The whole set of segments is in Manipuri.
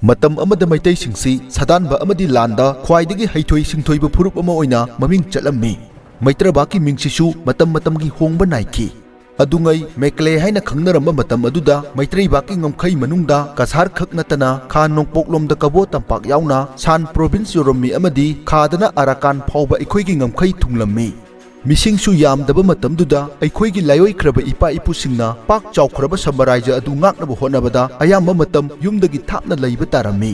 ꯃꯇꯝ ꯑꯃꯗ ꯃꯩꯇꯩꯁꯤꯡꯁꯤ ꯁꯥꯗꯥꯟꯕ ꯑꯃꯗꯤ ꯂꯥꯟꯗ ꯈ꯭ꯋꯥꯏꯗꯒꯤ ꯍꯩꯊꯣꯏ ꯁꯤꯡꯊꯣꯏꯕ ꯐꯨꯔꯨꯞ ꯑꯃ ꯑꯣꯏꯅ ꯃꯃꯤꯡ ꯆꯠꯂꯝꯃꯤ꯫ ꯃꯩꯇ꯭ꯔꯕꯥꯛꯀꯤ ꯃꯤꯡꯁꯤꯁꯨ ꯃꯇꯝꯒꯤ ꯍꯣꯡꯕ ꯅꯥꯏꯈꯤ꯫ ꯑꯗꯨꯉꯩ ꯃꯦꯀ꯭ꯂꯦ ꯍꯥꯏꯅ ꯈꯪꯅꯔꯝꯕ ꯃꯇꯝ ꯑꯗꯨꯗ ꯃꯩꯇꯩꯕꯥꯛꯀꯤ ꯉꯝꯈꯩ ꯃꯅꯨꯡꯗ ꯀꯁꯥꯔ ꯈꯛ ꯅꯠꯇꯅ ꯈꯥ ꯅꯣꯡꯄꯣꯛꯂꯣꯝꯗ ꯀꯕꯣ ꯇꯝꯄꯥꯛ ꯌꯥꯎꯅ ꯁꯥꯟ ꯄ꯭ꯔꯣꯚꯤꯟꯁ ꯌꯧꯔꯝꯃꯤ ꯑꯃꯗꯤ ꯈꯥꯗꯅ ꯑꯔꯥꯀꯥꯟ ꯐꯥꯎꯕ ꯑꯩꯈꯣꯏꯒꯤ ꯉꯝꯈꯩ ꯊꯨꯡꯂꯝꯃꯤ꯫ ꯃꯤꯁꯤꯡꯁꯨ ꯌꯥꯝꯗꯕ ꯃꯇꯝꯗꯨꯗ ꯑꯩꯈꯣꯏꯒꯤ ꯂꯥꯏꯑꯣꯏꯈ꯭ꯔꯕ ꯏꯄꯥ ꯏꯄꯨꯁꯤꯡꯅ ꯄꯥꯛ ꯆꯥꯎꯈ꯭ꯔꯕ ꯁꯥꯝꯔꯥꯖ꯭ꯌ ꯑꯗꯨ ꯉꯥꯛꯅꯕ ꯍꯣꯠꯅꯕꯗ ꯑꯌꯥꯝꯕ ꯃꯇꯝ ꯌꯨꯝꯗꯒꯤ ꯊꯥꯞꯅ ꯂꯩꯕ ꯇꯥꯔꯝꯃꯤ꯫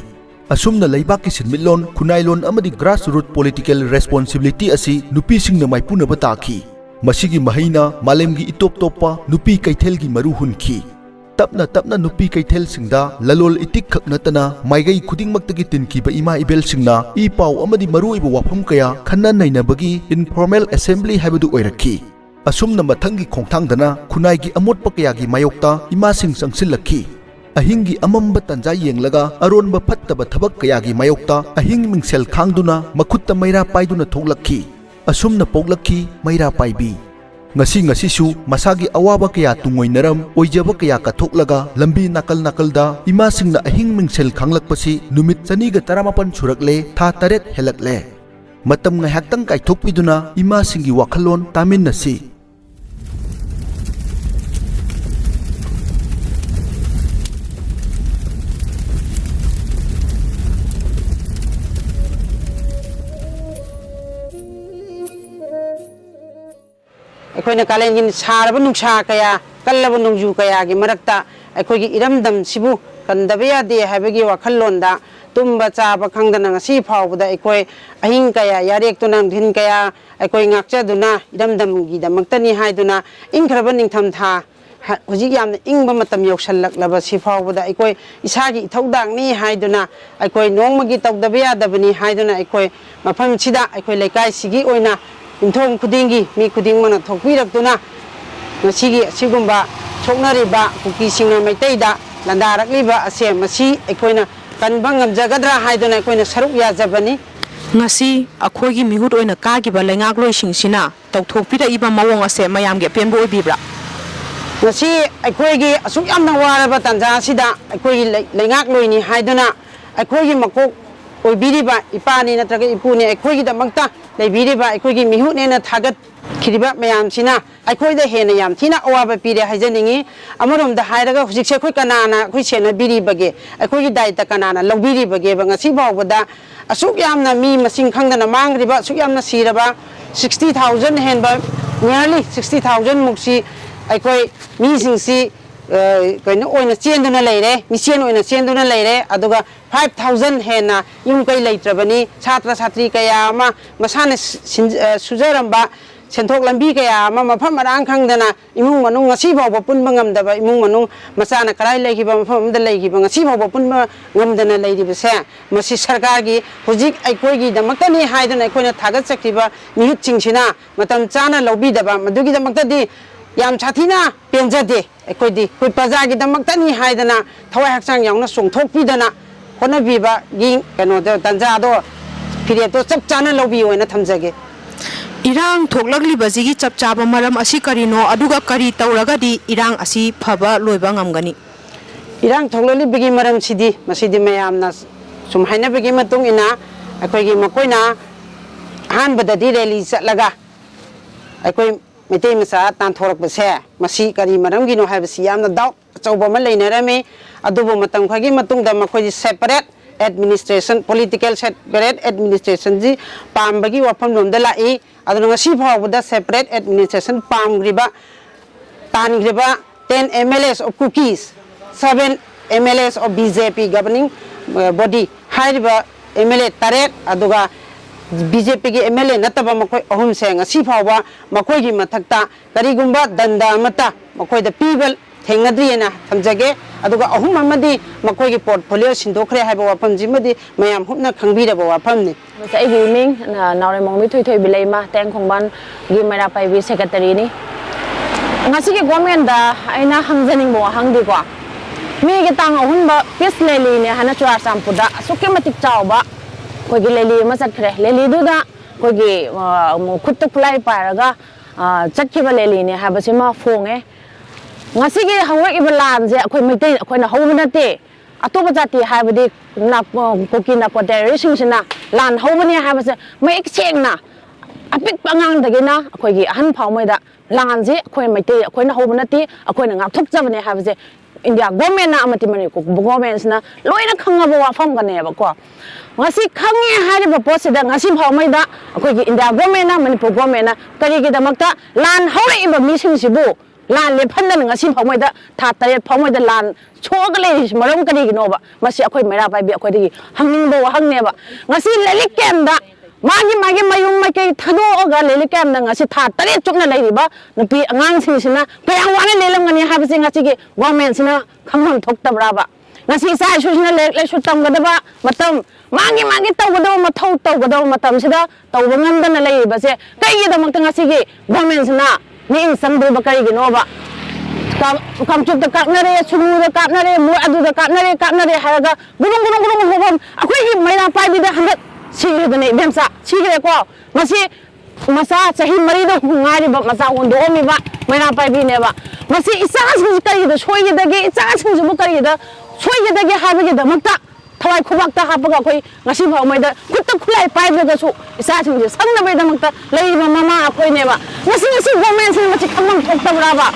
ꯑꯁꯨꯝꯅ ꯂꯩꯕꯥꯛꯀꯤ ꯁꯤꯟꯃꯤꯠꯂꯣꯟ ꯈꯨꯟꯅꯥꯏꯂꯣꯟ ꯑꯃꯗꯤ ꯒ꯭ꯔꯥꯁ ꯔꯨꯠ ꯄꯣꯂꯤꯇꯤꯀꯦꯜ ꯔꯦꯁꯄꯣꯟꯁꯤꯕꯤꯂꯤꯇꯤ ꯑꯁꯤ ꯅꯨꯄꯤꯁꯤꯡꯅ ꯃꯥꯏꯄꯨꯅꯕ ꯇꯥꯈꯤ꯫ ꯃꯁꯤꯒꯤ ꯃꯍꯩꯅ ꯃꯥꯂꯦꯝꯒꯤ ꯏꯇꯣꯞ ꯇꯣꯞꯄ ꯅꯨꯄꯤ ꯀꯩꯊꯦꯜꯒꯤ ꯃꯔꯨ ꯍꯨꯟꯈꯤ꯫ ꯇꯞꯅ ꯇꯞꯅ ꯅꯨꯄꯤ ꯀꯩꯊꯦꯜꯁꯤꯡꯗ ꯂꯂꯣꯜ ꯏꯇꯤꯛ ꯈꯛ ꯅꯠꯇꯅ ꯃꯥꯏꯀꯩ ꯈꯨꯗꯤꯡꯃꯛꯇꯒꯤ ꯇꯤꯟꯈꯤꯕ ꯏꯃꯥ ꯏꯕꯦꯜꯁꯤꯡꯅ ꯏ ꯄꯥꯎ ꯑꯃꯗꯤ ꯃꯔꯨꯑꯣꯏꯕ ꯋꯥꯐꯝ ꯀꯌꯥ ꯈꯟꯅ ꯅꯩꯅꯕꯒꯤ ꯏꯟꯐꯣꯔꯃꯦꯜ ꯑꯦꯁꯦꯝꯕ꯭ꯂꯤ ꯍꯥꯏꯕꯗꯨ ꯑꯣꯏꯔꯛꯈꯤ꯫ ꯑꯁꯨꯝꯅ ꯃꯊꯪꯒꯤ ꯈꯣꯡꯊꯥꯡꯗꯅ ꯈꯨꯟꯅꯥꯏꯒꯤ ꯑꯃꯣꯠꯄ ꯀꯌꯥꯒꯤ ꯃꯥꯌꯣꯛꯇ ꯏꯃꯥꯁꯤꯡ ꯆꯪꯁꯤꯜꯂꯛꯈꯤ꯫ ꯑꯍꯤꯡꯒꯤ ꯑꯃꯝꯕ ꯇꯟꯖꯥ ꯌꯦꯡꯂꯒ ꯑꯔꯣꯟꯕ ꯐꯠꯇꯕ ꯊꯕꯛ ꯀꯌꯥꯒꯤ ꯃꯥꯌꯣꯛꯇ ꯑꯍꯤꯡ ꯃꯤꯡꯁꯦꯜ ꯈꯥꯡꯗꯨꯅ ꯃꯈꯨꯠꯇ ꯃꯩꯔꯥ ꯄꯥꯏꯗꯨꯅ ꯊꯣꯛꯂꯛꯈꯤ꯫ ꯑꯁꯨꯝꯅ ꯄꯣꯛꯂꯛꯈꯤ ꯃꯩꯔꯥ ꯄꯥꯏꯕꯤ꯫ ꯉꯁꯤꯁꯨ ꯃꯁꯥꯒꯤ ꯑꯋꯥꯕ ꯀꯌꯥ ꯇꯨꯡꯑꯣꯏꯅꯔꯝ ꯑꯣꯏꯖꯕ ꯀꯌꯥ ꯀꯠꯊꯣꯛꯂꯒ ꯂꯝꯕꯤ ꯅꯥꯀꯜ ꯅꯥꯀꯜꯗ ꯏꯃꯥꯁꯤꯡꯅ ꯑꯍꯤꯡ ꯃꯤꯡꯁꯦꯜ ꯈꯥꯡꯂꯛꯄꯁꯤ ꯅꯨꯃꯤꯠ 219 ꯁꯨꯔꯛꯂꯦ, ꯊꯥ 8 ꯍꯦꯜꯂꯛꯂꯦ꯫ ꯃꯇꯝ ꯉꯥꯏꯍꯥꯛꯇꯪ ꯀꯥꯏꯊꯣꯛꯄꯤꯗꯨꯅ ꯏꯃꯥꯁꯤꯡꯒꯤ ꯋꯥꯈꯜꯂꯣꯟ ꯇꯥꯃꯤꯟꯅꯁꯤ꯫ ꯑꯩꯈꯣꯏꯅ ꯀꯥꯂꯦꯟꯒꯤ ꯁꯥꯔꯕ ꯅꯨꯡꯁꯥ ꯀꯌꯥ ꯀꯜꯂꯕ ꯅꯣꯡꯖꯨ ꯀꯌꯥꯒꯤ ꯃꯔꯛꯇ ꯑꯩꯈꯣꯏꯒꯤ ꯏꯔꯝꯗꯝꯁꯤꯕꯨ ꯀꯟꯗꯕ ꯌꯥꯗꯦ ꯍꯥꯏꯕꯒꯤ ꯋꯥꯈꯜꯂꯣꯟꯗ ꯇꯨꯝꯕ ꯆꯥꯕ ꯈꯪꯗꯅ ꯉꯁꯤ ꯐꯥꯎꯕꯗ ꯑꯩꯈꯣꯏ ꯑꯍꯤꯡ ꯀꯌꯥ ꯌꯥꯔꯦꯛꯇꯨꯅ ꯅꯨꯡꯊꯤꯟ ꯀꯌꯥ ꯑꯩꯈꯣꯏ ꯉꯥꯛꯆꯗꯨꯅ ꯏꯔꯝꯗꯝꯒꯤꯗꯃꯛꯇꯅꯤ ꯍꯥꯏꯗꯨꯅ ꯏꯪꯈ꯭ꯔꯕ ꯅꯤꯡꯊꯝꯊꯥ ꯍꯧꯖꯤꯛ ꯌꯥꯝꯅ ꯏꯪꯕ ꯃꯇꯝ ꯌꯧꯁꯜꯂꯛꯂꯕ ꯁꯤ ꯐꯥꯎꯕꯗ ꯑꯩꯈꯣꯏ ꯏꯁꯥꯒꯤ ꯏꯊꯧꯗꯥꯡꯅꯤ ꯍꯥꯏꯗꯨꯅ ꯑꯩꯈꯣꯏ ꯅꯣꯡꯃꯒꯤ ꯇꯧꯗꯕ ꯌꯥꯗꯕꯅꯤ ꯍꯥꯏꯗꯨꯅ ꯑꯩꯈꯣꯏ ꯃꯐꯝꯁꯤꯗ ꯑꯩꯈꯣꯏ ꯂꯩꯀꯥꯏꯁꯤꯒꯤ ꯑꯣꯏꯅ ꯌꯨꯝꯊꯣꯡ ꯈꯨꯗꯤꯡꯒꯤ ꯃꯤ ꯈꯨꯗꯤꯡꯃꯛꯅ ꯊꯣꯛꯄꯤꯔꯛꯇꯨꯅ ꯉꯁꯤꯒꯤ ꯑꯁꯤꯒꯨꯝꯕ ꯁꯣꯛꯅꯔꯤꯕ ꯀꯨꯀꯤꯁꯤꯡꯅ ꯃꯩꯇꯩꯗ ꯂꯥꯟꯗꯥꯔꯛꯂꯤꯕ ꯑꯁꯦ ꯃꯁꯤ ꯑꯩꯈꯣꯏꯅ ꯀꯟꯕ ꯉꯝꯖꯒꯗ꯭ꯔꯥ ꯍꯥꯏꯗꯨꯅ ꯑꯩꯈꯣꯏꯅ ꯁꯔꯨꯛ ꯌꯥꯖꯕꯅꯤ꯫ ꯉꯁꯤ ꯑꯩꯈꯣꯏꯒꯤ ꯃꯤꯍꯨꯠ ꯑꯣꯏꯅ ꯀꯥꯈꯤꯕ ꯂꯩꯉꯥꯛꯂꯣꯏꯁꯤꯡꯁꯤꯅ ꯇꯧꯊꯣꯛꯄꯤꯔꯛꯏꯕ ꯃꯑꯣꯡ ꯑꯁꯦ ꯃꯌꯥꯝꯒꯤ ꯑꯄꯦꯟꯕ ꯑꯣꯏꯕꯤꯕ꯭ꯔꯥ? ꯉꯁꯤ ꯑꯩꯈꯣꯏꯒꯤ ꯑꯁꯨꯛ ꯌꯥꯝꯅ ꯋꯥꯔꯕ ꯇꯥꯟꯖꯥ ꯑꯁꯤꯗ ꯑꯩꯈꯣꯏꯒꯤ ꯂꯩꯉꯥꯛꯂꯣꯏꯅꯤ ꯍꯥꯏꯗꯨꯅ ꯑꯩꯈꯣꯏꯒꯤ ꯃꯀꯣꯛ ꯑꯣꯏꯕꯤꯔꯤꯕ ꯏꯄꯥꯅꯤ ꯅꯠꯇ꯭ꯔꯒ ꯏꯄꯨꯅꯤ ꯑꯩꯈꯣꯏꯒꯤꯗꯃꯛꯇ ꯂꯩꯕꯤꯔꯤꯕ ꯑꯩꯈꯣꯏꯒꯤ ꯃꯤꯍꯨꯠꯅꯦꯅ ꯊꯥꯒꯠꯈꯤꯔꯤꯕ ꯃꯌꯥꯝꯁꯤꯅ ꯑꯩꯈꯣꯏꯗ ꯍꯦꯟꯅ ꯌꯥꯝ ꯊꯤꯅ ꯑꯋꯥꯕ ꯄꯤꯔꯦ ꯍꯥꯏꯖꯅꯤꯡꯉꯤ꯫ ꯑꯃꯔꯣꯝꯗ ꯍꯥꯏꯔꯒ ꯍꯧꯖꯤꯛꯁꯦ ꯑꯩꯈꯣꯏ ꯀꯅꯥꯅ ꯑꯩꯈꯣꯏ ꯁꯦꯟꯅꯕꯤꯔꯤꯕꯒꯦ? ꯑꯩꯈꯣꯏꯒꯤ ꯗꯥꯏꯇ ꯀꯅꯥꯅ ꯂꯧꯕꯤꯔꯤꯕꯒꯦꯕ? ꯉꯁꯤ ꯐꯥꯎꯕꯗ ꯑꯁꯨꯛ ꯌꯥꯝꯅ ꯃꯤ ꯃꯁꯤꯡ ꯈꯪꯗꯅ ꯃꯥꯡꯈ꯭ꯔꯤꯕ, ꯑꯁꯨꯛ ꯌꯥꯝꯅ ꯁꯤꯔꯕ 60,000 ꯍꯦꯟꯕ ꯅꯤꯌꯔꯂꯤ 60,000 ꯃꯨꯛꯁꯤ ꯑꯩꯈꯣꯏ ꯃꯤꯁꯤꯡꯁꯤ ꯀꯩꯅꯣ ꯑꯣꯏꯅ ꯆꯦꯟꯗꯨꯅ ꯂꯩꯔꯦ, ꯃꯤꯆꯦꯟ ꯑꯣꯏꯅ ꯆꯦꯟꯗꯨꯅ ꯂꯩꯔꯦ꯫ ꯑꯗꯨꯒ 5,000 ꯍꯦꯟꯅ ꯌꯨꯝ ꯀꯩ ꯂꯩꯇ꯭ꯔꯕꯅꯤ꯫ ꯁꯥꯇ꯭ꯔ ꯁꯥꯇ꯭ꯔꯤ ꯀꯌꯥ ꯑꯃ ꯃꯁꯥꯅ ꯁꯨꯖꯔꯝꯕ ꯁꯦꯟꯊꯣꯛ ꯂꯝꯕꯤ ꯀꯌꯥ ꯑꯃ ꯃꯐꯝ ꯃꯔꯥꯡ ꯈꯪꯗꯅ ꯏꯃꯨꯡ ꯃꯅꯨꯡ ꯉꯁꯤ ꯐꯥꯎꯕ ꯄꯨꯟꯕ ꯉꯝꯗꯕ ꯏꯃꯨꯡ ꯃꯅꯨꯡ ꯃꯆꯥꯅ ꯀꯗꯥꯏ ꯂꯩꯈꯤꯕ ꯃꯐꯝ ꯑꯃꯗ ꯂꯩꯈꯤꯕ ꯉꯁꯤ ꯐꯥꯎꯕ ꯄꯨꯟꯕ ꯉꯝꯗꯅ ꯂꯩꯔꯤꯕꯁꯦ ꯃꯁꯤ ꯁꯔꯀꯥꯔꯒꯤ ꯍꯧꯖꯤꯛ ꯑꯩꯈꯣꯏꯒꯤꯗꯃꯛꯇꯅꯤ ꯍꯥꯏꯗꯨꯅ ꯑꯩꯈꯣꯏꯅ ꯊꯥꯒꯠꯆꯈꯤꯕ ꯃꯤꯍꯨꯠꯁꯤꯡꯁꯤꯅ ꯃꯇꯝ ꯆꯥꯅ ꯂꯧꯕꯤꯗꯕ, ꯃꯗꯨꯒꯤꯗꯃꯛꯇꯗꯤ ꯌꯥꯝ ꯁꯥꯊꯤꯅ ꯄꯦꯟꯖꯗꯦ꯫ ꯑꯩꯈꯣꯏꯗꯤ ꯑꯩꯈꯣꯏ ꯄ꯭ꯔꯖꯥꯒꯤꯗꯃꯛꯇꯅꯤ ꯍꯥꯏꯗꯅ ꯊꯋꯥꯏ ꯍꯛꯆꯥꯡ ꯌꯥꯎꯅ ꯆꯣꯡꯊꯣꯛꯄꯤꯗꯅ ꯍꯣꯠꯅꯕꯤꯕꯒꯤ ꯀꯩꯅꯣꯗꯣ ꯇꯥꯟꯖꯥꯗꯣ ꯐꯤꯔꯦꯞꯇꯣ ꯆꯞ ꯆꯥꯅ ꯂꯧꯕꯤꯌꯣꯅ ꯊꯝꯖꯒꯦ꯫ ꯏꯔꯥꯡ ꯊꯣꯛꯂꯛꯂꯤꯕꯁꯤꯒꯤ ꯆꯞ ꯆꯥꯕ ꯃꯔꯝ ꯑꯁꯤ ꯀꯔꯤꯅꯣ? ꯑꯗꯨꯒ ꯀꯔꯤ ꯇꯧꯔꯒꯗꯤ ꯏꯔꯥꯡ ꯑꯁꯤ ꯐꯕ ꯂꯣꯏꯕ ꯉꯝꯒꯅꯤ? ꯏꯔꯥꯡ ꯊꯣꯛꯂꯛꯂꯤꯕꯒꯤ ꯃꯔꯝꯁꯤꯗꯤ ꯃꯁꯤꯗꯤ ꯃꯌꯥꯝꯅ ꯁꯨꯝ ꯍꯥꯏꯅꯕꯒꯤ ꯃꯇꯨꯡ ꯏꯟꯅ ꯑꯩꯈꯣꯏꯒꯤ ꯃꯈꯣꯏꯅ ꯑꯍꯥꯟꯕꯗꯗꯤ ꯔꯦꯂꯤ ꯆꯠꯂꯒ ꯑꯩꯈꯣꯏ ꯃꯩꯇꯩ ꯃꯆꯥ ꯇꯥꯟꯊꯣꯔꯛꯄꯁꯦ ꯃꯁꯤ ꯀꯔꯤ ꯃꯔꯝꯒꯤꯅꯣ ꯍꯥꯏꯕꯁꯤ ꯌꯥꯝꯅ ꯗꯥꯎꯠ ꯑꯆꯧꯕ ꯑꯃ ꯂꯩꯅꯔꯝꯃꯤ꯫ ꯑꯗꯨꯕꯨ ꯃꯇꯝ ꯈꯔꯒꯤ ꯃꯇꯨꯡꯗ ꯃꯈꯣꯏꯁꯤ ꯁꯦꯄꯔꯦꯠ ꯑꯦꯗꯃꯤꯅꯤꯁꯇ꯭ꯔꯦꯁꯟ, ꯄꯣꯂꯤꯇꯤꯀꯦꯜ ꯁꯦꯄꯔꯦꯠ ꯑꯦꯗꯃꯤꯅꯤꯁꯇ꯭ꯔꯦꯁꯟꯁꯤ ꯄꯥꯝꯕꯒꯤ ꯋꯥꯐꯝꯂꯣꯝꯗ ꯂꯥꯛꯏ꯫ ꯑꯗꯨꯅ ꯉꯁꯤ ꯐꯥꯎꯕꯗ separate administration ꯇꯥꯟꯈ꯭ꯔꯤꯕ 10 MLAs of cookies, 7 MLAs of BJP governing body ꯍꯥꯏꯔꯤꯕ MLA 7 ꯑꯗꯨꯒ BJPꯒꯤ MLA ꯅꯠꯇꯕ ꯃꯈꯣꯏ 3ꯁꯦ ꯉꯁꯤ ꯐꯥꯎꯕ ꯃꯈꯣꯏꯒꯤ ꯃꯊꯛꯇ ꯀꯔꯤꯒꯨꯝꯕ ꯗꯟꯗ ꯑꯃꯠꯇ ꯃꯈꯣꯏꯗ ꯄꯤꯕ ꯊꯦꯡꯅꯗ꯭ꯔꯤꯑꯅ ꯊꯝꯖꯒꯦ꯫ ꯑꯗꯨꯒ 3 ꯑꯃꯗꯤ ꯃꯈꯣꯏꯒꯤ ꯄꯣꯔꯠꯐꯣꯂꯤꯑꯣ ꯁꯤꯟꯗꯣꯛꯈ꯭ꯔꯦ ꯍꯥꯏꯕ ꯋꯥꯐꯝꯁꯤꯃꯗꯤ ꯃꯌꯥꯝ ꯍꯨꯞꯅ ꯈꯪꯕꯤꯔꯕ ꯋꯥꯐꯝꯅꯤ꯫ ꯑꯩꯒꯤ ꯃꯤꯡ ꯅꯥꯎꯔꯦꯝꯃꯧꯃꯤ ꯊꯣꯏꯊꯣꯏꯕꯤ ꯂꯩꯃ, ꯇꯦꯡꯈꯣꯡꯕꯥꯟꯒꯤ ꯃꯩꯔꯥ ꯄꯥꯏꯕꯤ ꯁꯦꯀ꯭ꯔꯦꯇꯔꯤꯅꯤ꯫ ꯉꯁꯤꯒꯤ ꯒꯣꯔꯃꯦꯟꯗ ꯑꯩꯅ ꯍꯪꯖꯅꯤꯡꯕ ꯋꯥꯍꯪꯗꯤꯀꯣ, ꯃꯤꯒꯤ ꯇꯥꯡ 3ꯕ ꯄꯤꯁ ꯂꯦꯂꯤꯅꯦ ꯍꯥꯏꯅ ꯆꯨꯔꯥꯆꯥꯟꯄꯨꯔꯗ ꯑꯁꯨꯛꯀꯤ ꯃꯇꯤꯛ ꯆꯥꯎꯕ ꯑꯩꯈꯣꯏꯒꯤ ꯂꯦꯂꯤ ꯑꯃ ꯆꯠꯈ꯭ꯔꯦ꯫ ꯂꯦꯂꯤꯗꯨꯗ ꯑꯩꯈꯣꯏꯒꯤ ꯈꯨꯠꯇ ꯈꯨꯠꯂꯥꯏ ꯄꯥꯏꯔꯒ ꯆꯠꯈꯤꯕ ꯂꯦꯂꯤꯅꯦ ꯍꯥꯏꯕꯁꯤꯃ ꯐꯣꯡꯉꯦ꯫ ꯉꯁꯤꯒꯤ ꯍꯧꯔꯛꯏꯕ ꯂꯥꯟꯁꯦ ꯑꯩꯈꯣꯏ ꯃꯩꯇꯩ ꯑꯩꯈꯣꯏꯅ ꯍꯧꯕ ꯅꯠꯇꯦ, ꯑꯇꯣꯞꯄ ꯖꯥꯇꯤ ꯍꯥꯏꯕꯗꯤ ꯀꯨꯀꯤ ꯅꯥꯄꯣ ꯇꯦꯔꯣꯔꯤꯁꯁꯤꯡꯁꯤꯅ ꯂꯥꯟ ꯍꯧꯕꯅꯤ ꯍꯥꯏꯕꯁꯦ ꯃꯌꯦꯛ ꯁꯦꯡꯅ ꯑꯄꯤꯛꯄ ꯑꯉꯥꯡꯗꯒꯤꯅ ꯑꯩꯈꯣꯏꯒꯤ ꯑꯍꯟ ꯐꯥꯎꯉꯩꯗ ꯂꯥꯟꯁꯦ ꯑꯩꯈꯣꯏ ꯃꯩꯇꯩ ꯑꯩꯈꯣꯏꯅ ꯍꯧꯕ ꯅꯠꯇꯦ ꯑꯩꯈꯣꯏꯅ ꯉꯥꯛꯊꯣꯛꯆꯕꯅꯦ ꯍꯥꯏꯕꯁꯦ ꯏꯟꯗꯤꯌꯥ ꯒꯣꯔꯃꯦꯟꯅ ꯑꯃꯗꯤ ꯃꯅꯤꯄꯨꯔ ꯒꯣꯔꯃꯦꯟꯁꯤꯅ ꯂꯣꯏꯅ ꯈꯪꯉꯕ ꯋꯥꯐꯝꯒꯅꯦꯕꯀꯣ ngasi khangi hariba posida ngasi phawmaida akhoi India government na Manipur government na karigi damakta lan hawaiba mising sibu lan le phandan ngasi phawmaida tha tare phawmaida lan chogale maram karigi noba masi akhoi mera pai bi akhoi digi hangning bo hangneba ngasi lelik kemda magi mayum mai thado oga lelik kemda ngasi tha tare chukna leiriba nupi angang singsina payang wane lelam ngani habse ngasi gi government sina khangham thoktabraba ngasi sai susina le sutam gadaba matam magi tawgado mathau tawgado matam sida tawba ngamdana leibase kaigi damakta ngasi gi government sina ni insang do bakari gi noba kam chuk ta kapnare chunu da kapnare mu adu da kapnare haraga gurung hobam akhoi hi maina pai bi da handat sigre da nei bemsa sigre ko ngasi masa chahi mari do ngari ba masa ondo mi ba maina pai bi ne ba ngasi isa su kari da soi gi da ge isa su kari da soi gi da ge ha bi da makta thawai khubak ta hapaga akhoi ngasi phau mai da khutta khulai pai ba su isa su sang na bai da makta lei ba mama akhoi ne ba ngasi government sin ma chi khamang thok ta bra ba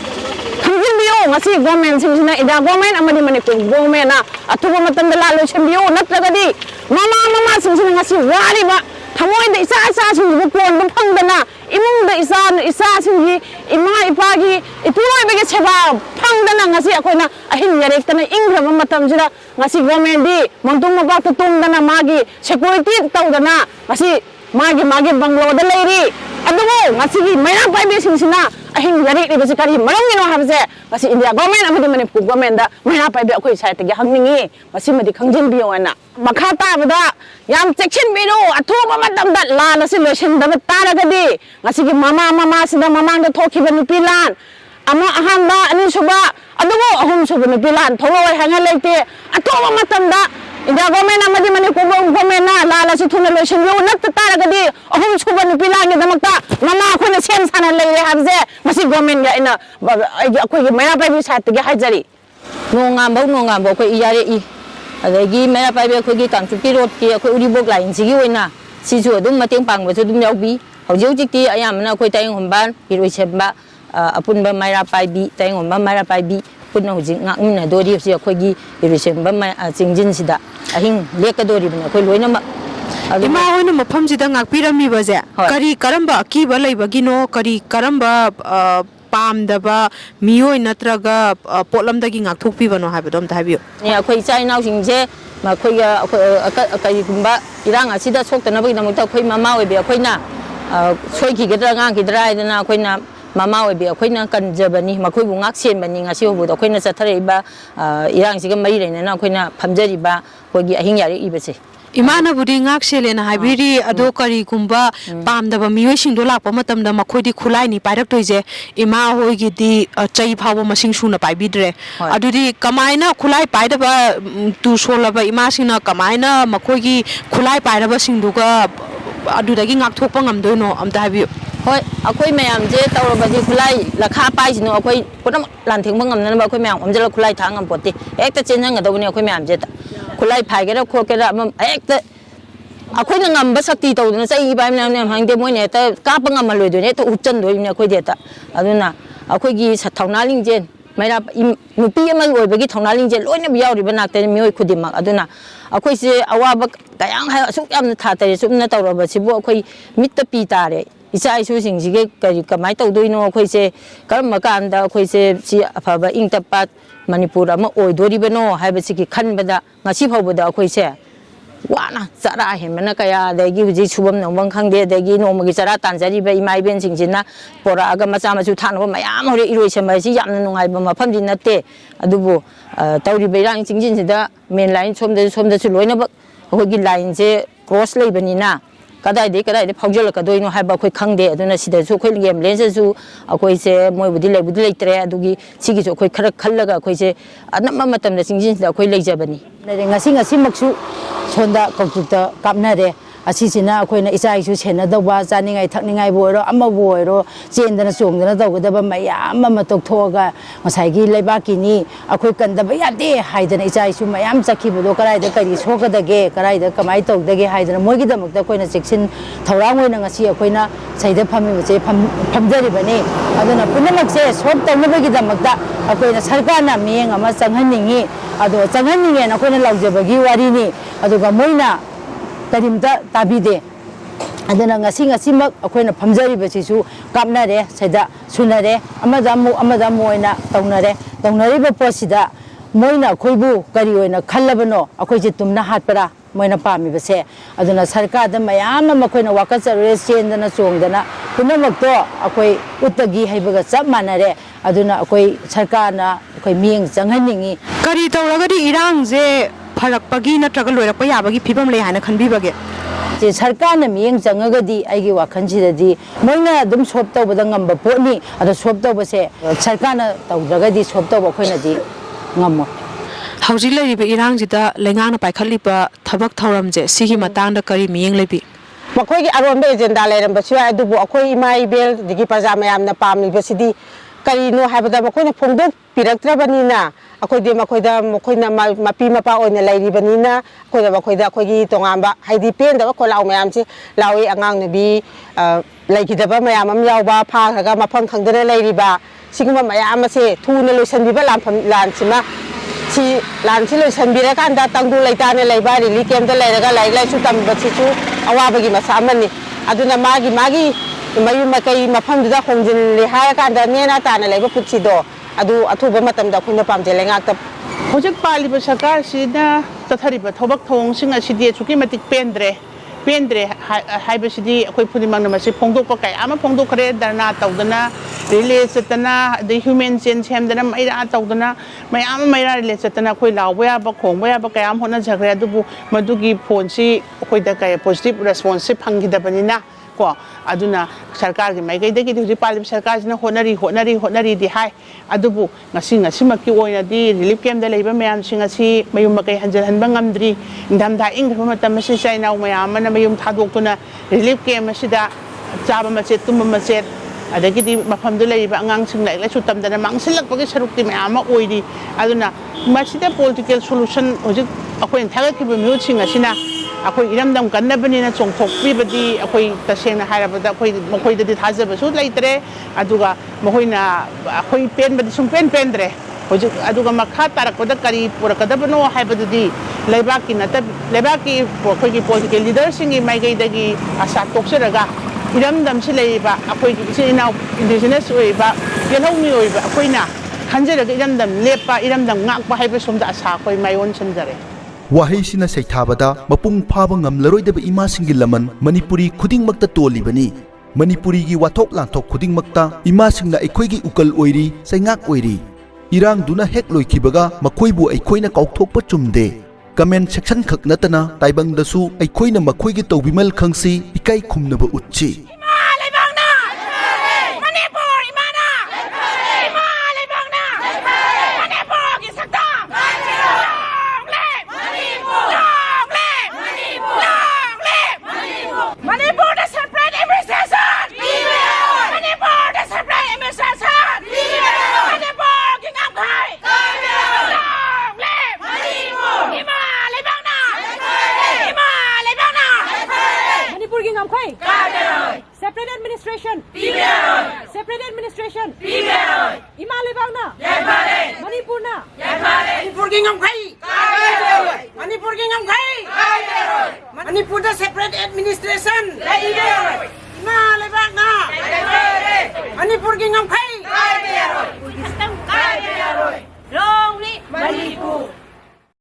khangin biyo ngasi government sin sina ida government amadi Manipur government na atuba matam da la lo chem biyo natraga di mama sin sina ngasi wari ba thamoi da isa sin bu kon bu phang da na imung da isa sin gi ima ipa gi ipuroi ba ge cheba phang da na ngasi akhoi na ahin yarek ta na ingra ba matam jira ngasi government di mangtung ma ba ta tum da na magi security taw da na ngasi magi banglo da leiri adugo ngasi gi maina pai be sin sina ahin yarek ni ba se kari marang ni no habse ngasi India government amadi Manipur government da maina pai be akhoi sai ta gi hangningi ngasi madi khangjin biyo ana makha ta bada yam section biro athuba matam da la na se lesson da ta ga di ngasi gi mama sida mamang da thokhi ba nupi lan ama ahan da ani suba adugo ahum suba nupi lan tholoi hanga leite athuba matam da India government amadi Manipur government na la la su thuna lesson yo nak ta ga di ahum suba nupi lan ni damakta mama khona sem sana lei habse ngasi government ya ina akhoi gi maina pai bi sa ta gi hajari nongam bo khoi iyare i adagi maina pai bi akhoi gi kangchuki road ki akhoi uribok line sigi oina sisu adum mateng pang ba su dum yaubi hauji jikti ayamna akhoi tayeng homban iroi chemba apunba maira pai bi tayeng homba maira pai bi punna hujing ngakmina dori si akhoi gi iroi chemba chingjin sida ahing leka dori bna akhoi loina ma ima hoina mafam sida ngakpirami baje kari karamba akiba leibagino kari karamba pamdaba miyoi natraga potlamdagi ngakthokpibano haibado amta haibiyo ni akhoi chai naw singje akhoi ga akai gumba irang asida soktanabagi namta akhoi mama oibe akhoi na soi ki gedra ngang ki drai na akhoi na mama oibe akhoi na kanjabani makhoi bu ngak sen bani ngasi hobu akhoi na chathare ba irang siga mai reina na akhoi na phamjari ba akhoi gi ahing yari ibase imana budi ngak selena haibiri ado kari gumba pamdaba miyoi singdo lakpa matamda makhoi khulai ni pairak toije ima hoi gi di chai phawa masing suna paibidre adudi kamaina khulai paidaba tu solaba ima sina kamaina makhoi gi khulai pairaba singduga adudagi ngak thokpa ngamdoino amta habiyo hoi akhoi mayam je tawrabadi khulai lakha pai sino akhoi punam lanthengba ngamna ba akhoi mayam amjala khulai thangam pote ekta chenjang gadawni akhoi mayam je ta khulai phaigera khokera ekta akhoi na ngamba sakti tawduna chai ibai na hangde moine ta kapa ngamaloi do ne ta uchan do ne akhoi de ta aduna akhoi gi sathawna lingjen maira nupi ama oibagi thawna lingjen loina biyawri banakte mioi khudima aduna akhoi se awaba kayang ha asuk yamna tha tare sumna tawraba sibu akhoi mitta pi tare isa isu singige kari kamai tawdoino akhoi se karam kanda akhoi se si afaba ingtapat Manipur ama oidoribano haibasiki khanbada ngasi phawbada akhoi se wana chara hemana kaya dagi huji subam nongbang khangde dagi nomagi chara tanjari ba imai ben singjina pora aga macha machu thanwa mayam hore iroi semai si yamna nungai ba mafam din natte adubu tawri beirang singjin sida main line somda chu loina ba akhoi line je cross leibani na kadai de phaujal ka doino haiba khoi khangde aduna sida chu khoi game lense chu akhoi se moi budi leitre adugi sigi chu khoi khara khallaga akhoi se anamma matam da singjin sida akhoi leijabani ngasi maksu sonda kaukta kapna de ꯑꯁꯤꯁꯤꯅ ꯑꯩꯈꯣꯏꯅ ꯏꯆꯥ ꯏꯁꯨ ꯁꯦꯟꯅꯗꯧꯕ ꯆꯥꯅꯤꯡꯉꯥꯏ ꯊꯛꯅꯤꯡꯉꯥꯏꯕꯨ ꯑꯣꯏꯔꯣ ꯑꯃꯕꯨ ꯑꯣꯏꯔꯣ ꯆꯦꯟꯗꯅ ꯆꯣꯡꯗꯅ ꯇꯧꯒꯗꯕ ꯃꯌꯥꯝ ꯑꯃ ꯇꯣꯛꯊꯣꯛꯑꯒ ꯉꯁꯥꯏꯒꯤ ꯂꯩꯕꯥꯛꯀꯤꯅꯤ ꯑꯩꯈꯣꯏ ꯀꯟꯗꯕ ꯌꯥꯗꯦ ꯍꯥꯏꯗꯅ ꯏꯆꯥ ꯏꯁꯨ ꯃꯌꯥꯝ ꯆꯠꯈꯤꯕꯗꯣ ꯀꯗꯥꯏꯗ ꯀꯔꯤ ꯁꯣꯛꯀꯗꯒꯦ ꯀꯗꯥꯏꯗ ꯀꯃꯥꯏꯅ ꯇꯧꯗꯒꯦ ꯍꯥꯏꯗꯅ ꯃꯣꯏꯒꯤꯗꯃꯛꯇ ꯑꯩꯈꯣꯏꯅ ꯆꯦꯛꯁꯤꯟ ꯊꯧꯔꯥꯡ ꯑꯣꯏꯅ ꯉꯁꯤ ꯑꯩꯈꯣꯏꯅ ꯁꯩꯗ ꯐꯝꯃꯤꯕꯁꯦ ꯐꯝꯖꯔꯤꯕꯅꯤ ꯑꯗꯨꯅ ꯄꯨꯝꯅꯃꯛꯁꯦ ꯁꯣꯜꯕ ꯇꯧꯅꯕꯒꯤꯗꯃꯛꯇ ꯑꯩꯈꯣꯏꯅ ꯁꯔꯀꯥꯔꯅ ꯃꯤꯠꯌꯦꯡ ꯑꯃ ꯆꯪꯍꯟꯅꯤꯡꯉꯤ ꯑꯗꯣ ꯆꯪꯍꯟꯅꯤꯡꯉꯦꯅ ꯑꯩꯈꯣꯏꯅ ꯂꯥꯎꯖꯕꯒꯤ ꯋꯥꯔꯤꯅꯤ ꯑꯗꯨꯒ ꯃꯣꯏꯅ ꯀꯔꯤꯝꯇ ꯇꯥꯕꯤꯗꯦ ꯑꯗꯨꯅ ꯉꯁꯤꯃꯛ ꯑꯩꯈꯣꯏꯅ ꯐꯝꯖꯔꯤꯕꯁꯤꯁꯨ ꯀꯥꯞꯅꯔꯦ ꯁꯤꯗ ꯁꯨꯅꯔꯦ ꯑꯃꯗ ꯑꯃꯨꯛ ꯑꯣꯏꯅ ꯇꯧꯅꯔꯤꯕ ꯄꯣꯠꯁꯤꯗ ꯃꯣꯏꯅ ꯑꯩꯈꯣꯏꯕꯨ ꯀꯔꯤ ꯑꯣꯏꯅ ꯈꯜꯂꯕꯅꯣ ꯑꯩꯈꯣꯏꯁꯦ ꯇꯨꯝꯅ ꯍꯥꯠꯄꯔꯥ ꯃꯣꯏꯅ ꯄꯥꯝꯃꯤꯕꯁꯦ ꯑꯗꯨꯅ ꯁꯔꯀꯥꯔꯗ ꯃꯌꯥꯝ ꯑꯃ ꯑꯩꯈꯣꯏꯅ ꯋꯥꯀꯠꯆꯔꯨꯔꯦ ꯆꯦꯟꯗꯅ ꯆꯣꯡꯗꯅ ꯄꯨꯝꯅꯃꯛꯇꯣ ꯑꯩꯈꯣꯏ ꯎꯠꯇꯒꯤ ꯍꯩꯕꯒ ꯆꯞ ꯃꯥꯟꯅꯔꯦ ꯑꯗꯨꯅ ꯑꯩꯈꯣꯏ ꯁꯔꯀꯥꯔꯅ ꯑꯩꯈꯣꯏ ꯃꯤꯠꯌꯦꯡ ꯆꯪꯍꯟꯅꯤꯡꯉꯤ ꯀꯔꯤ ꯇꯧꯔꯒꯗꯤ ꯏꯔꯥꯡꯁꯦ ꯐꯔꯛꯄꯒꯤ ꯅꯠꯇ꯭ꯔꯒ ꯂꯣꯏꯔꯛꯄ ꯌꯥꯕꯒꯤ ꯐꯤꯕꯝ ꯂꯩ ꯍꯥꯏꯅ ꯈꯟꯕꯤꯕꯒꯦ ꯁꯔꯀꯥꯔꯅ ꯃꯤꯠꯌꯦꯡ ꯆꯪꯉꯒꯗꯤ ꯑꯩꯒꯤ ꯋꯥꯈꯜꯁꯤꯗꯗꯤ ꯃꯣꯏꯅ ꯑꯗꯨꯝ ꯁꯣꯜꯕ ꯇꯧꯕꯗ ꯉꯝꯕ ꯄꯣꯠꯅꯤ ꯑꯗꯣ ꯁꯣꯜꯕ ꯇꯧꯕꯁꯦ ꯁꯔꯀꯥꯔꯅ ꯇꯧꯗ꯭ꯔꯒꯗꯤ ꯁꯣꯜꯕ ꯇꯧꯕ ꯑꯩꯈꯣꯏꯅꯗꯤ ꯉꯝꯃꯣꯏ ꯍꯧꯖꯤꯛ ꯂꯩꯔꯤꯕ ꯏꯔꯥꯡꯁꯤꯗ ꯂꯩꯉꯥꯛꯅ ꯄꯥꯏꯈꯠꯂꯤꯕ ꯊꯕꯛ ꯊꯧꯔꯝꯁꯦ ꯁꯤꯒꯤ ꯃꯇꯥꯡꯗ ꯀꯔꯤ ꯃꯤꯠꯌꯦꯡ ꯂꯩꯕꯤ ꯃꯈꯣꯏꯒꯤ ꯑꯔꯣꯟꯕ ꯑꯦꯖꯦꯟꯗꯥ ꯂꯩꯔꯝꯕꯁꯨ ꯌꯥꯏ ꯑꯗꯨꯕꯨ ꯑꯩꯈꯣꯏ ꯏꯃꯥ ꯏꯕꯦꯜ ꯑꯗꯒꯤ ꯄ꯭ꯔꯖꯥ ꯃꯌꯥꯝꯅ ꯄꯥꯝꯂꯤꯕꯁꯤꯗꯤ ꯀꯔꯤꯅꯣ ꯍꯥꯏꯕꯗ ꯃꯈꯣꯏꯅ ꯐꯣꯡꯗꯣꯛꯄꯤꯔꯛꯇ꯭ꯔꯕꯅꯤꯅ ꯃꯈꯣꯏꯅ ꯃꯄꯤ ꯃꯄꯥ ꯑꯣꯏꯅ ꯂꯩꯔꯤꯕꯅꯤꯅ ꯃꯈꯣꯏꯗ ꯑꯩꯈꯣꯏꯒꯤ ꯇꯣꯉꯥꯟꯕ ꯍꯥꯏꯗꯤ ꯄꯦꯟꯗꯕ ꯈꯣꯜꯂꯥꯎ ꯃꯌꯥꯝꯁꯤ ꯂꯥꯎꯏ ꯑꯉꯥꯡ ꯅꯨꯕꯤ ꯂꯩꯈꯤꯗꯕ ꯃꯌꯥꯝ ꯑꯃ ꯌꯥꯎꯕ ꯐꯥꯈ꯭ꯔꯒ ꯃꯐꯝ ꯈꯪꯗꯅ ꯂꯩꯔꯤꯕ ꯁꯤꯒꯨꯝꯕ ꯃꯌꯥꯝ ꯑꯁꯦ ꯊꯨꯅ ꯂꯣꯏꯁꯤꯟꯕꯤꯕ ꯂꯥꯟꯁꯤ ꯂꯣꯏꯁꯤꯟꯕꯤꯔꯀꯥꯟꯗ ꯇꯪꯗꯨ ꯂꯩꯇꯥꯅ ꯂꯩꯕ ꯔꯤꯂꯤꯐ ꯀꯦꯝꯞꯇ ꯂꯩꯔꯒ ꯂꯥꯏꯔꯤꯛ ꯂꯥꯏꯁꯨ ꯇꯝꯕꯁꯤꯁꯨ ꯑꯋꯥꯕꯒꯤ ꯃꯁꯛ ꯑꯃꯅꯤ ꯑꯗꯨꯅ ꯃꯥꯒꯤ ꯃꯌꯨꯝ ꯃꯀꯩ ꯃꯐꯝꯗꯨꯗ ꯍꯣꯡꯖꯤꯜꯂꯦ ꯍꯥꯏꯔꯀꯥꯟꯗ ꯅꯦꯅꯥ ꯇꯥꯅ ꯂꯩꯕ ꯄꯨꯟꯁꯤꯗꯣ ꯑꯗꯨ ꯑꯊꯨꯕ ꯃꯇꯝꯗ ꯑꯩꯈꯣꯏꯅ ꯄꯥꯝꯖꯩ ꯂꯩꯉꯥꯛꯇ ꯍꯧꯖꯤꯛ ꯄꯥꯜꯂꯤꯕ ꯁꯔꯀꯥꯔꯁꯤꯅ ꯆꯠꯊꯔꯤꯕ ꯊꯕꯛ ꯊꯧꯑꯣꯡꯁꯤꯡ ꯑꯁꯤꯗꯤ ꯑꯁꯨꯛꯀꯤ ꯃꯇꯤꯛ ꯄꯦꯟꯗ꯭ꯔꯦ ꯍꯥꯏꯕꯁꯤꯗꯤ ꯑꯩꯈꯣꯏ ꯈꯨꯗꯤꯡꯃꯛꯅ ꯃꯁꯤ ꯐꯣꯡꯗꯣꯛꯄ ꯀꯌꯥ ꯑꯃ ꯐꯣꯡꯗꯣꯛꯈ꯭ꯔꯦ ꯙꯔꯅꯥ ꯇꯧꯗꯅ ꯔꯤꯂꯦ ꯆꯠꯇꯅ ꯑꯗꯩ ꯍ꯭ꯌꯨꯃꯦꯟ ꯆꯦꯟ ꯁꯦꯝꯗꯅ ꯃꯩꯔꯥ ꯇꯧꯗꯅ ꯃꯌꯥꯝ ꯑꯃ ꯃꯩꯔꯥ ꯔꯤꯂꯦ ꯆꯠꯇꯅ ꯑꯩꯈꯣꯏ ꯂꯥꯎꯕ ꯌꯥꯕ ꯈꯣꯡꯕ ꯌꯥꯕ ꯀꯌꯥ ꯑꯃ ꯍꯣꯠꯅꯖꯈ꯭ꯔꯦ ꯑꯗꯨꯕꯨ ꯃꯗꯨꯒꯤ ꯐꯣꯟꯁꯤ ꯑꯩꯈꯣꯏꯗ ꯀꯌꯥ ꯄꯣꯖꯤꯇꯤꯕ ꯔꯦꯁꯄꯣꯟꯁꯁꯤ ꯐꯪꯈꯤꯗꯕꯅꯤꯅ ꯑꯗꯨꯅ ꯁꯔꯀꯥꯔꯒꯤ ꯃꯥꯏꯀꯩꯗꯒꯤꯗꯤ ꯍꯧꯖꯤꯛ ꯄꯥꯜꯂꯤꯕ ꯁꯔꯀꯥꯔꯁꯤꯅ ꯍꯣꯠꯅꯔꯤꯗꯤ ꯍꯥꯏ ꯑꯗꯨꯕꯨ ꯉꯁꯤꯃꯛꯀꯤ ꯑꯣꯏꯅꯗꯤ ꯔꯤꯂꯤꯐ ꯀꯦꯝꯞꯇ ꯂꯩꯕ ꯃꯌꯥꯝꯁꯤꯡ ꯑꯁꯤ ꯃꯌꯨꯝ ꯃꯀꯩ ꯍꯟꯖꯤꯟꯍꯟꯕ ꯉꯝꯗ꯭ꯔꯤ ꯏꯪꯊꯝꯊꯥ ꯏꯪꯈ꯭ꯔꯕ ꯃꯇꯝ ꯑꯁꯤ ꯏꯆꯥ ꯏꯅꯥꯎ ꯃꯌꯥꯝ ꯑꯃꯅ ꯃꯌꯨꯝ ꯊꯥꯗꯣꯛꯇꯨꯅ ꯔꯤꯂꯤꯐ ꯀꯦꯝꯞ ꯑꯁꯤꯗ ꯆꯥꯕ ꯃꯆꯦꯠ ꯇꯨꯝꯕ ꯃꯆꯦꯠ ꯑꯗꯒꯤꯗꯤ ꯃꯐꯝꯗꯨ ꯂꯩꯔꯤꯕ ꯑꯉꯥꯡꯁꯤꯡ ꯂꯥꯏꯔꯤꯛ ꯂꯥꯏꯁꯨ ꯇꯝꯗꯅ ꯃꯥꯡꯁꯤꯜꯂꯛꯄꯒꯤ ꯁꯔꯨꯛꯇꯤ ꯃꯌꯥꯝ ꯑꯃ ꯑꯣꯏꯔꯤ ꯑꯗꯨꯅ ꯃꯁꯤꯗ ꯄꯣꯂꯤꯇꯤꯀꯦꯜ ꯁꯣꯂꯨꯁꯟ ꯍꯧꯖꯤक ꯑꯩꯈꯣꯏꯅ ꯊꯥꯒꯠꯈꯤꯕ ꯃꯤꯍꯨꯠꯁꯤꯡ ꯑꯁꯤꯅ ꯑꯩꯈꯣꯏ ꯏꯔꯝꯗꯝ ꯀꯟꯅꯕꯅꯤꯅ ꯆꯣꯡꯊꯣꯛꯄꯤꯕꯗꯤ ꯑꯩꯈꯣꯏ ꯇꯁꯦꯡꯅ ꯍꯥꯏꯔꯕꯗ ꯃꯈꯣꯏꯗꯗꯤ ꯊꯥꯖꯕꯁꯨ ꯂꯩꯇ꯭ꯔꯦ ꯑꯗꯨꯒ ꯃꯈꯣꯏꯅ ꯑꯩꯈꯣꯏ ꯄꯦꯟꯕꯗꯤ ꯁꯨꯡꯄꯦꯟ ꯄꯦꯟꯗ꯭ꯔꯦ ꯍꯧꯖꯤक ꯑꯗꯨꯒ ꯃꯈꯥ ꯇꯥꯔꯛꯄꯗ ꯀꯔꯤ ꯄꯨꯔꯛꯀꯗꯕꯅꯣ ꯍꯥꯏꯕꯗꯨꯗꯤ ꯂꯩꯕꯥꯛꯀꯤ ꯑꯩꯈꯣꯏꯒꯤ ꯄꯣꯂꯤꯇꯤꯀꯦꯜ ꯂꯤꯗꯔꯁꯤꯡꯒꯤ ꯃꯥꯏꯀꯩꯗꯒꯤ ꯑꯁꯥ ꯇꯣꯛꯆꯔꯒ ꯏꯔꯝꯗꯝꯁꯤ ꯂꯩꯔꯤꯕ ꯑꯩꯈꯣꯏꯒꯤ ꯏꯆꯤꯜ ꯏꯅꯥꯎ ꯏꯟꯗꯤꯖꯤꯅꯁ ꯑꯣꯏꯕ ꯌꯦꯜꯍꯧꯃꯤ ꯑꯣꯏꯕ ꯑꯩꯈꯣꯏꯅ ꯈꯟꯖꯔꯒ ꯏꯔꯝꯗꯝ ꯂꯦꯞꯄ ꯏꯔꯝꯗꯝ ꯉꯥꯛꯄ ꯍꯥꯏꯕ ꯁꯣꯝꯗ ꯑꯁꯥ ꯑꯩꯈꯣꯏ ꯃꯥꯏꯑꯣꯟꯁꯤꯟꯖꯔꯦ ꯋꯥꯍꯩꯁꯤꯅ ꯁꯩꯊꯥꯕꯗ ꯃꯄꯨꯡ ꯐꯥꯕ ꯉꯝꯂꯔꯣꯏꯗꯕ ꯏꯃꯥꯁꯤꯡꯒꯤ ꯂꯃꯟ ꯃꯅꯤꯄꯨꯔꯤ ꯈꯨꯗꯤꯡꯃꯛꯇ ꯇꯣꯜꯂꯤꯕꯅꯤ ꯃꯅꯤꯄꯨꯔꯤꯒꯤ ꯋꯥꯊꯣꯛ ꯂꯥꯟꯊꯣꯛ ꯈꯨꯗꯤꯡꯃꯛꯇ ꯏꯃꯥꯁꯤꯡꯅ ꯑꯩꯈꯣꯏꯒꯤ ꯎꯀꯜ ꯑꯣꯏꯔꯤ ꯆꯩꯉꯥꯛ ꯑꯣꯏꯔꯤ ꯏꯔꯥꯡꯗꯨꯅ ꯍꯦꯛ ꯂꯣꯏꯈꯤꯕꯒ ꯃꯈꯣꯏꯕꯨ ꯑꯩꯈꯣꯏꯅ ꯀꯥꯎꯊꯣꯛꯄ ꯆꯨꯝꯗꯦ ꯀꯃꯦꯟ ꯁꯦꯛꯁꯟ ꯈꯛ ꯅꯠꯇꯅ ꯇꯥꯏꯕꯪꯗꯁꯨ ꯑꯩꯈꯣꯏꯅ ꯃꯈꯣꯏꯒꯤ ꯇꯧꯕꯤꯃꯜ ꯈꯪꯁꯤ ꯏꯀꯥꯏ ꯈꯨꯝꯅꯕ ꯎꯠꯁꯤ Separate administration. Separate administration. Ima Lebangna. Manipurna. Manipur ki ngamkai. Manipur ki ngamkai. Manipur da separate administration. Ima Lebangna. Manipur ki ngamkai.